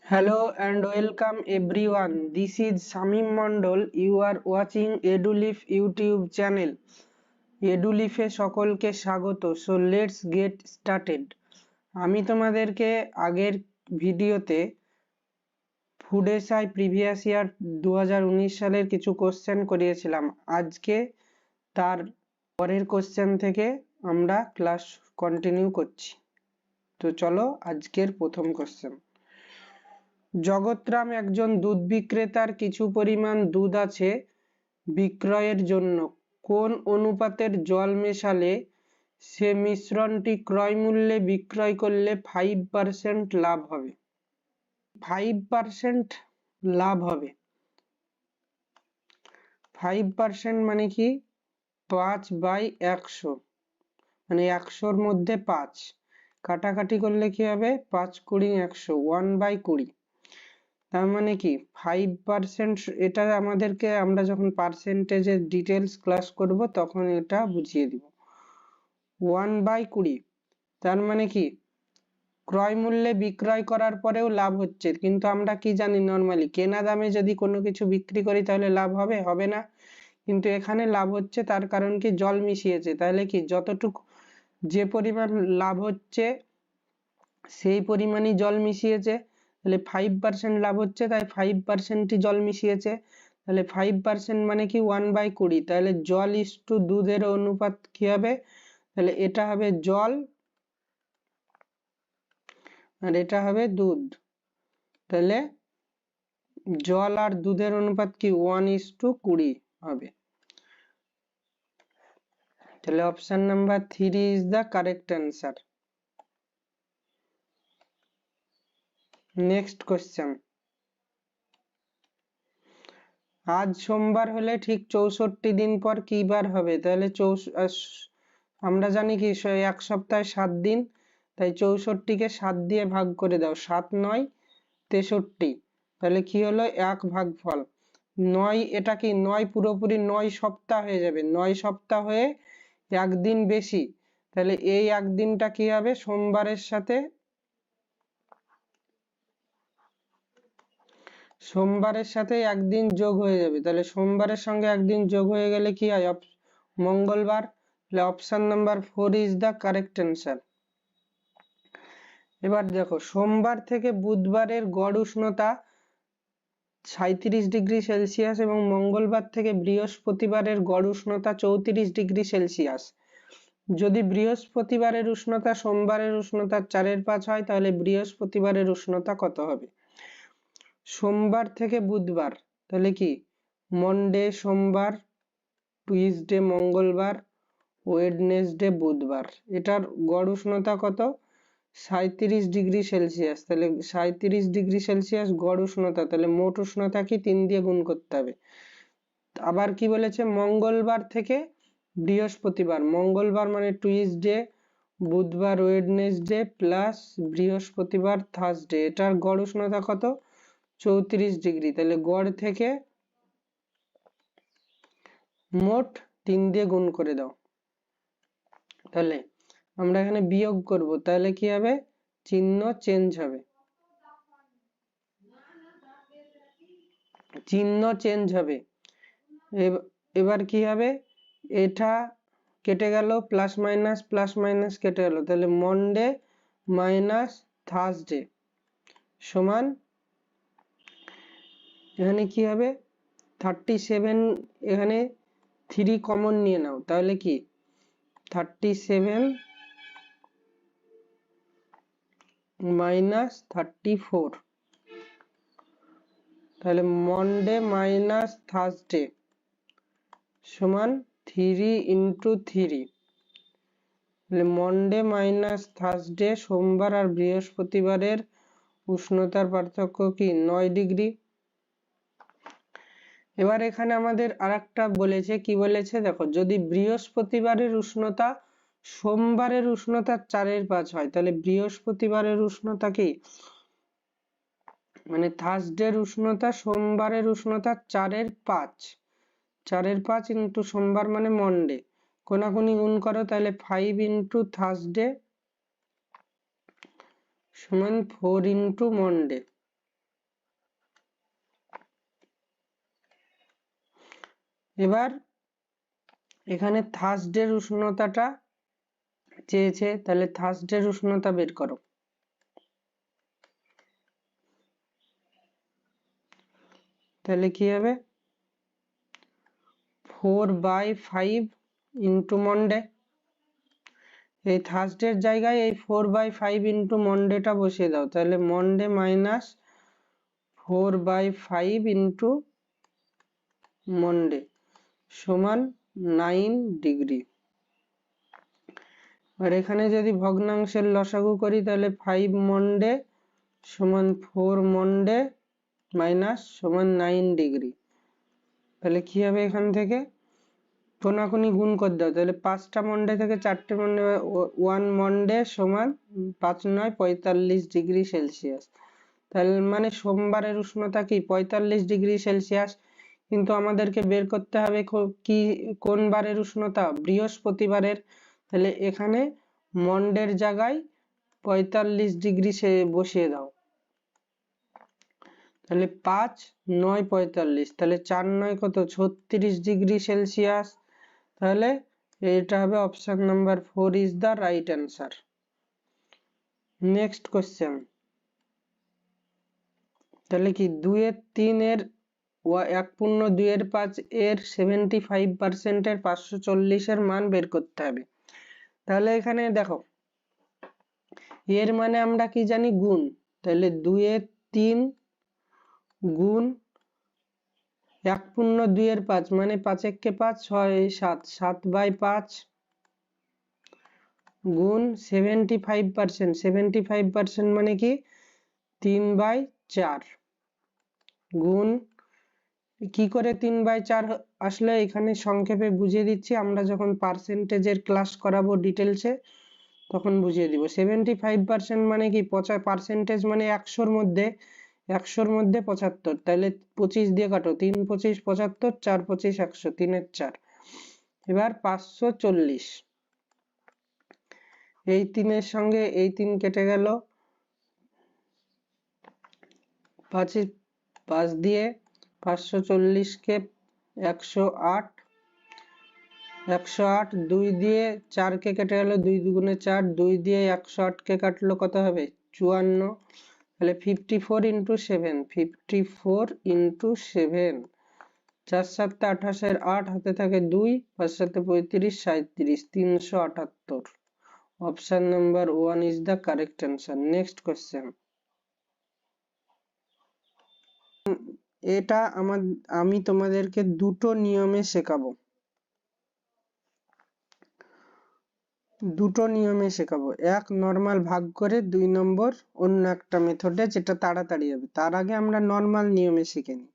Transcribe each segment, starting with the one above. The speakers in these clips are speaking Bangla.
Hello and welcome everyone. This is Samim Mondol. You are watching EduLeaf YouTube channel. EduLeaf এ সকলকে স্বাগত। So let's get started. আমি তোমাদেরকে আগের ভিডিওতে ফুড এসআই প্রিভিয়াস ইয়ার 2019 সালের কিছু কোশ্চেন করিয়েছিলাম। আজকে তার পরের কোশ্চেন থেকে আমরা ক্লাস কন্টিনিউ করছি। তো চলো আজকের প্রথম কোশ্চেন। জগৎরাম একজন দুধ বিক্রেতার কিছু পরিমাণ দুধ আছে বিক্রয়ের জন্য। কোন অনুপাতের জল মেশালে সে মিশ্রণটি ক্রয় মূল্যে বিক্রয় করলে 5% লাভ হবে? 5% লাভ হবে। 5% মানে কি? 5/100, মানে 100-র মধ্যে 5 কাটাকাটি করলে কি হবে? 5 20 100, 1/20। তার মানে কি 5%? এটা আমাদেরকে, আমরা যখন পার্সেন্টেজের ডিটেলস ক্লাস করব তখন এটা বুঝিয়ে দিব। 1/20, তার মানে কি ক্রয় মূল্যে বিক্রয় করার পরেও লাভ হচ্ছে। কিন্তু আমরা কি জানি, নর্মালি কেনা দামে যদি কোনো কিছু বিক্রি করি তাহলে লাভ হবে? হবে না। কিন্তু এখানে লাভ হচ্ছে, তার কারণ কি? জল মিশিয়েছে। তাহলে কি যতটুকু যে পরিমাণ লাভ হচ্ছে সেই পরিমাণই জল মিশিয়েছে, তাহলে 5% লাভ হচ্ছে, তাই 5%ই জল মিশিয়েছে। তাহলে 5% মানে কি 1/20। তাহলে জল ইস্টু দুধের অনুপাত কি হবে? তাহলে এটা হবে জল আর এটা হবে দুধ। তাহলে জল আর দুধের অনুপাত কি? 1:20 হবে। তাহলে option number 3 is the correct answer. Next question. আজ সোমবার হলে ঠিক 64 দিন পর কি বার হবে? তাহলে আমরা জানি কি এক সপ্তাহে 7 দিন, তাই 64-কে 7 দিয়ে ভাগ করে দাও। 7 9 63, তাহলে কি হলো? 1 ভাগফল 9। এটা কি 9 পুরোপুরি 9 সপ্তাহ হয়ে যাবে। 9 সপ্তাহ হয়ে একদিন বেশি, তাহলে এই একদিনটা কি হবে? সোমবারের সাথে একদিন যোগ হয়ে যাবে। তাহলে সোমবারের সঙ্গে একদিন যোগ হয়ে গেলে কি হয়? মঙ্গলবার। তাহলে option number 4 is the correct answer. এবার দেখো, সোমবার থেকে বুধবারের গড় উষ্ণতা 37 ডিগ্রি সেলসিয়াস এবং মঙ্গলবার থেকে বৃহস্পতিবারের গড় উষ্ণতা 34 ডিগ্রি সেলসিয়াস। যদি বৃহস্পতিবারের উষ্ণতা সোমবারের উষ্ণতার 4/5 হয়, তাহলে বৃহস্পতিবারের উষ্ণতা কত হবে? সোমবার থেকে বুধবার, তাহলে কি মন্ডে সোমবার, টুইসডে মঙ্গলবার, ওয়েডনেসডে বুধবার। এটার গড় উষ্ণতা কত? 37 ডিগ্রি সেলসিয়াস। তাহলে 37 ডিগ্রি সেলসিয়াস গড় উষ্ণতা, তাহলে মোট উষ্ণতা কি? 3 দিয়ে গুণ করতে হবে। আবার কি বলেছে? মঙ্গলবার থেকে বৃহস্পতিবার। মঙ্গলবার মানে টুইসডে, বুধবার ওয়েডনেসডে প্লাস বৃহস্পতিবার থার্সডে। এটার গড় উষ্ণতা কত? 34 ডিগ্রি। তাহলে গড় থেকে মোট 3 দিয়ে গুণ করে দাও। তাহলে আমরা এখানে বিয়োগ করব, তাহলে কি হবে? চিহ্ন চেঞ্জ হবে, চিহ্ন চেঞ্জ হবে। এবার কি হবে? এটা কেটে গেল, প্লাস মাইনাস কেটে গেল, তাহলে মন্ডে মাইনাস থার্সডে সমান এখানে কি হবে? 37। এখানে 3 কমন নিয়ে নাও, তাহলে কি 37 মাইনাস 34, তাহলে মন্ডে মাইনাস থার্সডে সমান 3 × 3। তাহলে মন্ডে মাইনাস থার্সডে, সোমবার আর বৃহস্পতিবারের উষ্ণতার পার্থক্য কি? 9 ডিগ্রি। এবার এখানে আমাদের আরেকটা বলেছে, কি বলেছে দেখো, যদি বৃহস্পতিবারের উষ্ণতা সোমবারের উষ্ণতার 4/5 হয়, তাহলে বৃহস্পতিবারের উষ্ণতা কি? মানে থার্সডের উষ্ণতা সোমবারের উষ্ণতা 4/5, 4/5 ইন্টু সোমবার মানে মন্ডে, কোনাকুনি গুণ করো, তাহলে 5 ইন্টু থার্সডে সমান 4 ইন্টু মন্ডে। এবার এখানে থার্সডের উষ্ণতাটা চেয়েছে, তাহলে থার্সডের উষ্ণতা বের করো। তাহলে কি হবে 4/5 ইন্টু মন্ডে। এই থার্সডের জায়গায় এই 4/5 ইন্টু মন্ডেটা বসিয়ে দাও, তাহলে মন্ডে মাইনাস 4/5 ইন্টু মন্ডে সমান 9 ডিগ্রি। আর এখানে যদি ভগ্নাংশের লসাগু করি তাহলে 5 মন্ডে সমান 4 মন্ডে মাইনাস সমান 9 ডিগ্রি। তাহলে কি হবে এখান থেকে কোনাকুনি গুণ করে দাও, তাহলে 5টা মন্ডে থেকে 4টে মন্ডে 1 মন্ডে সমান 5 9 45 ডিগ্রি সেলসিয়াস। তাহলে মানে সোমবারের উষ্ণতা কি 45 ডিগ্রি সেলসিয়াস, কিন্তু আমাদেরকে বের করতে হবে কি কোন বারের উষ্ণতা, বৃহস্পতিবারের। তাহলে এখানে মন্ডের জায়গায় 45 ডিগ্রি সে বসিয়ে দাও, তাহলে 5 9 45, তাহলে 4 9 কত 36 ডিগ্রি সেলসিয়াস। তাহলে এটা হবে option number 4 is the right answer. Next question, তাহলে কি 2 এর 3 এর 1.2 এর 5 এর 75% এর 540 এর মান বের করতে হবে। তাহলে এখানে দেখো এর মানে আমরা কি জানি গুণ, তাহলে 2 এর 3 গুণ 1.2 এর 5 মানে 5 একে 5 6 7 7/5 গুণ 75%, 75% মানে কি 3/4 গুণ কি করে 3/4 আসলে এখানে সংক্ষেপে বুঝিয়ে দিচ্ছি, আমরা যখন পার্সেন্টেজের ক্লাস করাবো ডিটেলসে তখন বুঝিয়ে দিব। 75% মানে কি পার্সেন্টেজ মানে 100-র মধ্যে 75, তাহলে 25 দিয়ে কাটো, 3 25 75, 4 25 100, 3 এর 4। এবার 540, এই 3 এর সঙ্গে এই 3 কেটে গেল, 5 দিয়ে 540 কে 108, 108 2 দিয়ে 4 কে কেটে গেল, 2 দুগুণে 4, 2 দিয়ে 108 কে কাটলো কত হবে 54, তাহলে 54 ইন্টু 7, 54 ইন্টু 7, 4 7 28 8 হাতে থাকে 2, 5 7 35 37, 378। Option number 1 is the correct answer. Next question, এটা আমি তোমাদেরকে দুটো নিয়মে শেখাবো, এক নরমাল ভাগ করে, 2 নম্বর অন্য একটা মেথডে যেটা তাড়াতাড়ি হবে। তার আগে আমরা নরমাল নিয়মে শিখে নিই।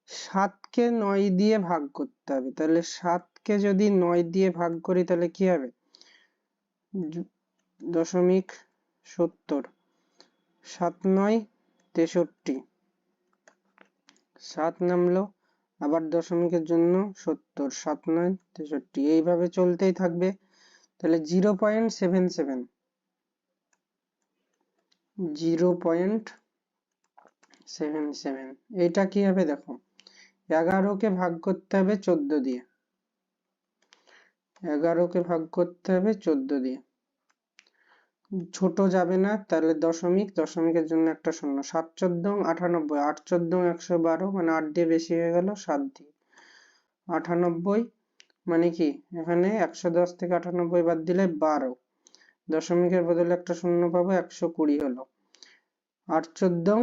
7 কে 9 দিয়ে ভাগ করতে হবে, তাহলে 7 কে যদি 9 দিয়ে ভাগ করি তাহলে কি হবে 0.70, 7 9 63, 7 নামলো, আবার দশমিকের জন্য 70, 7 9 63, এইভাবে চলতেই থাকবে। তাহলে 0.77, 0.77, এটা কি হবে দেখো 11 কে ভাগ করতে হবে 14 দিয়ে, 11 কে ভাগ করতে হবে 14 দিয়ে, ছোট যাবে না, তাহলে দশমিকের জন্য একটা শূন্য, 7 14 98, 8 14 112, মানে 8 দিয়ে বেশি হয়ে গেল, 7 দিয়ে 98, মানে কি এখানে 110 থেকে 98 বাদ দিলে 12, দশমিকের বদলে একটা শূন্য পাবো, 120 হলো, 8 14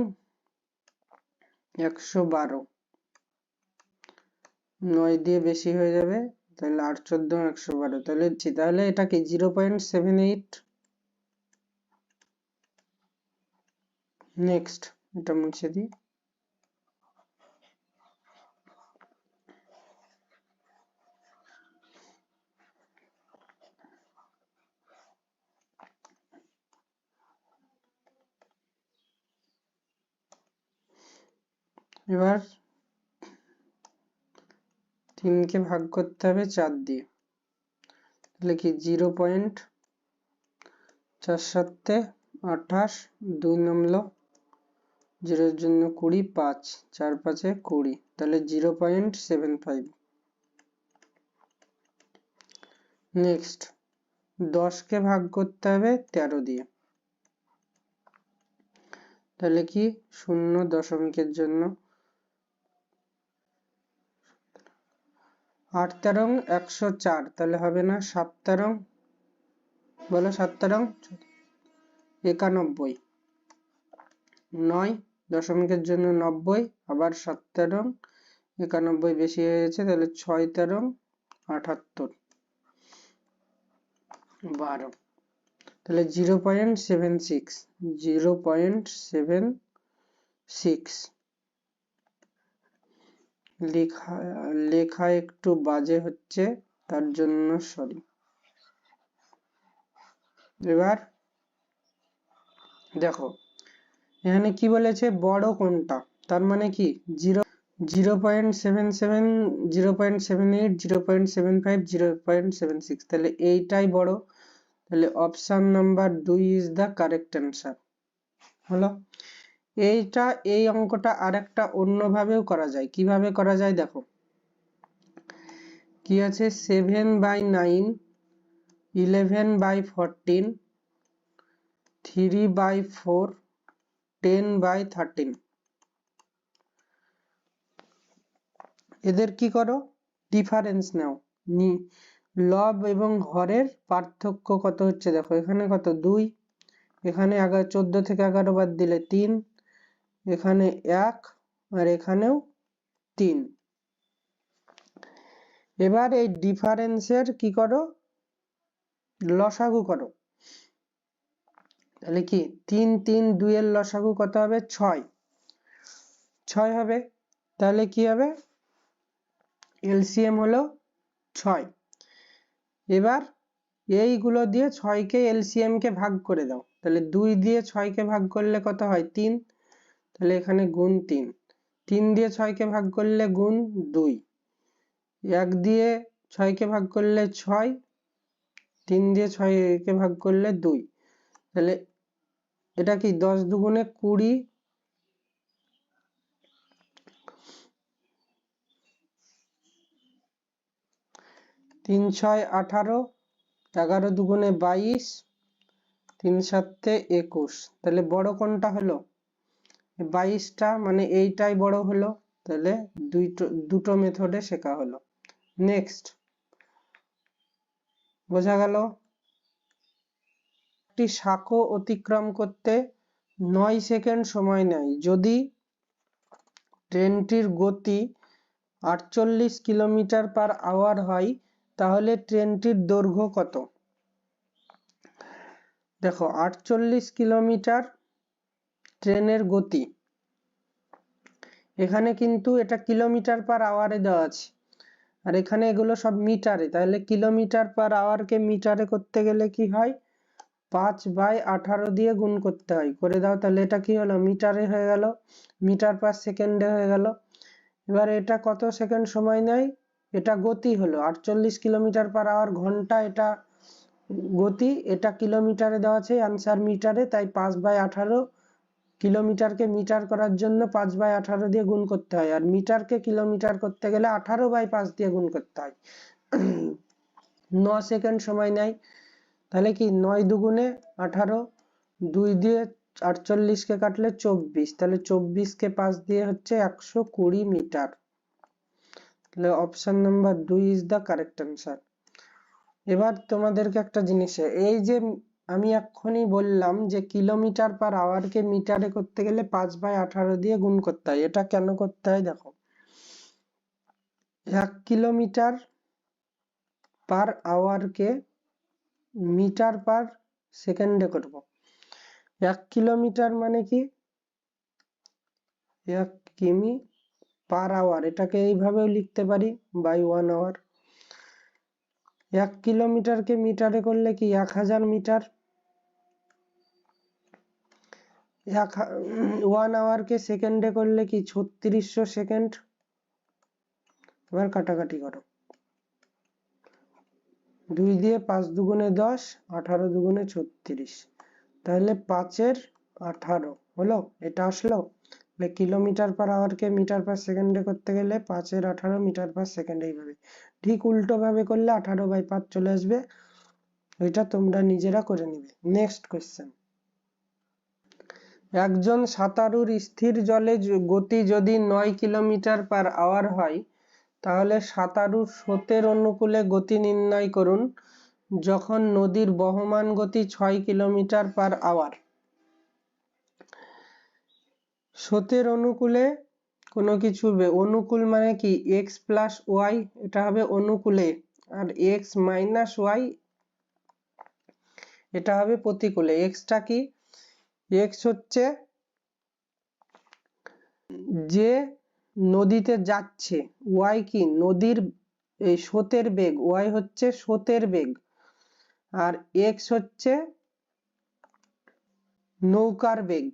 112, 9 দিয়ে বেশি হয়ে যাবে, তাহলে 8 14 112, তাহলে এটা কি 0.78। নেক্সট এটা মুছে দিই। এবার 3 কে ভাগ করতে হবে 4 দিয়ে, তাহলে কি 0.4 7 28, 2 নামলো, 0 এর জন্য 20, 5 4 5 20, তাহলে 0.75, নেক্সট 10 কে ভাগ করতে হবে 13 দিয়ে, তাহলে কি 0 দশমিকের জন্য 8 তেরং 104, তাহলে হবে না 7 তেরং, বলো 7 তেরং 91, 9 দশমিকের জন্য 90, আবার 7 তেরং 91 বেশি হয়ে গেছে, তাহলে 6 তেরং 78, 12, তাহলে 0.76, 0.76 লেখা একটু বাজে হচ্ছে, তার জন্য সরি। এবার দেখো এখানে কি বলেছে, বড় কোনটা, তার মানে কি 0.77, 0.78, 0.75, 0.76, তাহলে এইটাই বড়, তাহলে option number 2 is the correct answer হলো। এই অঙ্কটা আরেকটা অন্যভাবেও করা যায়, কিভাবে করা যায় দেখো, কি আছে 7/9, 11/14, 3/4, 10/13, এদের কি করো, ডিফারেন্স নাও, লব এবং হরের পার্থক্য কত হচ্ছে দেখো, এখানে কত 2, এখানে 14 থেকে 11 বাদ দিলে 3, এখানে 1, আর এখানেও 3। এবার এই ডিফারেন্সের কি করো, লসাগু করো, তাহলে কি 3 3 2 এর লসাগু কত হবে, 6 হবে, তাহলে কি হবে এলসিএম হলো 6। এবার এইগুলো দিয়ে 6 কে এলসিএম কে ভাগ করে দাও, তাহলে 2 দিয়ে 6 কে ভাগ করলে কত হয় 3, তাহলে এখানে গুণ 3, 3 দিয়ে 6 কে ভাগ করলে গুণ 2, 1 দিয়ে 6 কে ভাগ করলে 6, 3 দিয়ে 6 কে ভাগ করলে 2, তাহলে এটা কি 10 দুগুণে 20, 3 6 18, 11 দুগুণে 22, 3 7 21, তাহলে বড় কোনটা হলো 22টা, মানে এইটাই বড় হলো, তাহলে দুটো মেথডে শেখা হলো। নেক্সট বোঝা গেল, একটি শাখা অতিক্রম করতে 9 সেকেন্ড সময় নেয় যদি ট্রেনটির গতি 48 কিলোমিটার/আওয়ার হয়, তাহলে ট্রেনটির দৈর্ঘ্য কত। দেখো 48 কিলোমিটার ট্রেনের গতি, এখানে কিন্তু এটা কিলোমিটার/আওয়ারে দেওয়া আছে, আর এখানে এগুলো সব মিটারে, তাহলে কিলোমিটার/আওয়ারকে মিটারে করতে গেলে কি হয় 5/18 দিয়ে গুণ করতে হয়, করে দাও, তাহলে এটা কি হলো মিটারে হয়ে গেল, মিটার/সেকেন্ডে হয়ে গেল। এবার এটা কত সেকেন্ড সময় নেয়, এটা গতি হলো 48 কিলোমিটার/আওয়ার, ঘন্টা এটা গতি, এটা কিলোমিটারে দেওয়া আছে, আনসার মিটারে, তাই 5/18, কিলোমিটারকে মিটার করার জন্য 5/18 দিয়ে গুণ করতে হয়, আর মিটারকে কিলোমিটার করতে গেলে 18/5 দিয়ে গুণ করতে হয়। 9 সেকেন্ড সময় নেয়, তাহলে কি 9 দুগুণে 18, 2 দিয়ে 48 কে কাটলে 24, তাহলে 24 কে 5 দিয়ে হচ্ছে 120 মিটার, তাহলে option number 2 is the correct answer. এবার তোমাদেরকে একটা জিনিস, এই যে আমি এক্ষুনি বললাম যে কিলোমিটার/আওয়ার কে মিটারে করতে গেলে 5/18 দিয়ে গুণ করতে হয়, এটা কেন করতে হয় দেখো, 1 কিলোমিটার/আওয়ার কে মিটার/সেকেন্ডে করব, 1 কিলোমিটার মানে কি 1 কিমি/আওয়ার, এটাকে এইভাবেও লিখতে পারি বাই 1 আওয়ার। 1 কিলোমিটারকে মিটারে করলে কি 1000 মিটার, 1 আওয়ারকে সেকেন্ডে করলে কি 3600 সেকেন্ড। এবার কাটাকাটি করো, 2 দিয়ে 5 দুগুণে 10, 18 দুগুণে 36, তাহলে 5 এর 18 হলো, এটা আসলো। কিলোমিটার/আওয়ার কে মিটার/সেকেন্ডে করতে গেলে 5 এর 18 মিটার/সেকেন্ড, এইভাবে ঠিক উল্টো ভাবে করলে 18/5 চলে আসবে। এটা তোমরা নিজেরা করে নিবে। নেক্সট কোশ্চেন, একজন সাঁতারুর স্থির জলে গতি যদি 9 কিলোমিটার/আওয়ার হয়, তাহলে সাঁতারুর স্রোতের অনুকূলে গতি নির্ণয় করুন যখন নদীর বহমান গতি 6 কিলোমিটার/আওয়ার। স্রোতের অনুকূলে কোনো কিছু অনুকূল মানে কি x প্লাস ওয়াই, এটা হবে অনুকূলে, আর x মাইনাস ওয়াই এটা হবে প্রতিকূলে। x টা কি, x হচ্ছে যে নদীতে যাচ্ছে, y কি নদীর এই স্রোতের বেগ, y হচ্ছে স্রোতের বেগ, আর x হচ্ছে নৌকার বেগ।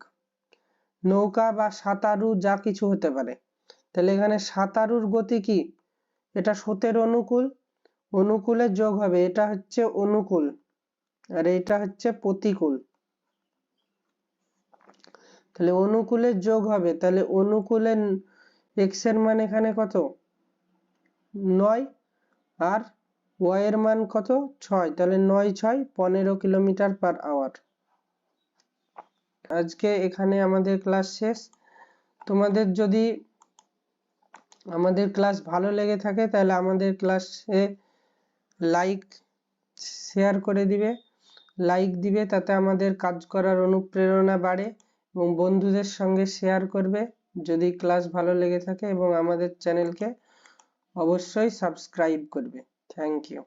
নৌকা বা সাঁতারু যা কিছু হতে পারে। তাহলে এখানে সাঁতারুর গতি কি, এটা স্রোতের অনুকূল, অনুকূলে যোগ হবে, এটা হচ্ছে অনুকূল আর এটা হচ্ছে প্রতিকূল। তাহলে অনুকূলে যোগ হবে, তাহলে অনুকূলে x এর মান এখানে কত 9 আর y এর মান কত 6, তাহলে 9 6 15 কিলোমিটার/আওয়ার। আজকে এখানে আমাদের ক্লাস শেষ। তোমাদের যদি আমাদের ক্লাস ভালো লেগে থাকে তাহলে আমাদের ক্লাসে লাইক শেয়ার করে দিবে, লাইক দিবে, তাতে আমাদের কাজ করার অনুপ্রেরণা বাড়ে, এবং বন্ধুদের সঙ্গে শেয়ার করবে যদি ক্লাস ভালো লেগে থাকে, এবং আমাদের চ্যানেলকে অবশ্যই সাবস্ক্রাইব করবে। Thank you.